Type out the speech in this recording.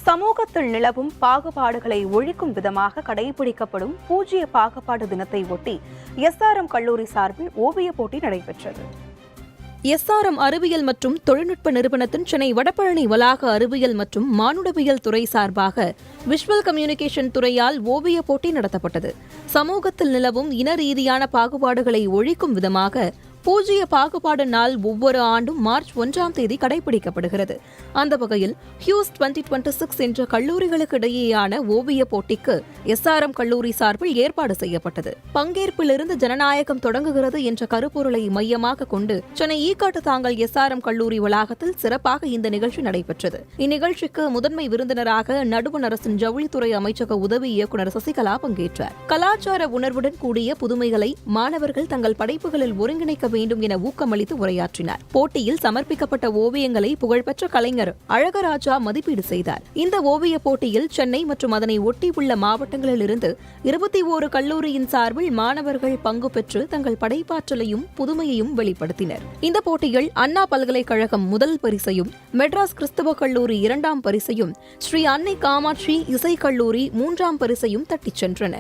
சமூகத்தில் நிலவும் பாகுபாடுகளை ஒழிக்கும் விதமாக கடைபிடிக்கப்படும் பூஜ்ய பாகுபாடு தினத்தை ஒட்டி எஸ்ஆர்எம் கல்லூரி சார்பில் ஓவிய போட்டி நடைபெற்றது. எஸ்ஆர்எம் அறிவியல் மற்றும் தொழில்நுட்ப நிறுவனத்தின் சென்னை வடபழனி வளாக அறிவியல் மற்றும் மானுடவியல் துறை சார்பாக விஷுவல் கம்யூனிகேஷன் துறையால் ஓவிய போட்டி நடத்தப்பட்டது. சமூகத்தில் நிலவும் இன ரீதியான பாகுபாடுகளை ஒழிக்கும் விதமாக பூஜ்ய பாகுபாடு நாள் ஒவ்வொரு ஆண்டும் மார்ச் 1ஆம் தேதி கடைபிடிக்கப்படுகிறது. அந்த வகையில் ஹியூஸ் 2026 என்ற கல்லூரிகளுக்கு இடையேயான ஓவிய போட்டிக்கு எஸ்ஆர்எம் கல்லூரி சார்பில் ஏற்பாடு செய்யப்பட்டது. பங்கேற்பிலிருந்து ஜனநாயகம் தொடங்குகிறது என்ற கருப்பொருளை மையமாக கொண்டு சென்னை ஈக்காட்டு தாங்கல் எஸ்ஆர்எம் கல்லூரி வளாகத்தில் சிறப்பாக இந்த நிகழ்ச்சி நடைபெற்றது. இந்நிகழ்ச்சிக்கு முதன்மை விருந்தினராக நடுவண் அரசின் ஜவுளித்துறை அமைச்சக உதவி இயக்குநர் சசிகலா பங்கேற்றார். கலாச்சார உணர்வுடன் கூடிய புதுமைகளை மாணவர்கள் தங்கள் படைப்புகளில் ஒருங்கிணைக்க வேண்டும் என ஊக்கமளித்து உரையாற்றினார். போட்டியில் சமர்ப்பிக்கப்பட்ட ஓவியங்களை புகழ்பெற்ற கலைஞர் அழகராஜா மதிப்பீடு செய்தார். இந்த ஓவிய போட்டியில் சென்னை மற்றும் அதனை ஒட்டியுள்ள மாவட்டங்களில் இருந்து 21 கல்லூரியின் சார்பில் மாணவர்கள் பங்கு பெற்று தங்கள் படைப்பாற்றலையும் புதுமையையும் வெளிப்படுத்தினர். இந்த போட்டியில் அண்ணா பல்கலைக்கழகம் முதல் பரிசையும், மெட்ராஸ் கிறிஸ்தவ கல்லூரி 2ஆம் பரிசையும், ஸ்ரீ அன்னை காமாட்சி இசைக்கல்லூரி 3ஆம் பரிசையும் தட்டிச் சென்றன.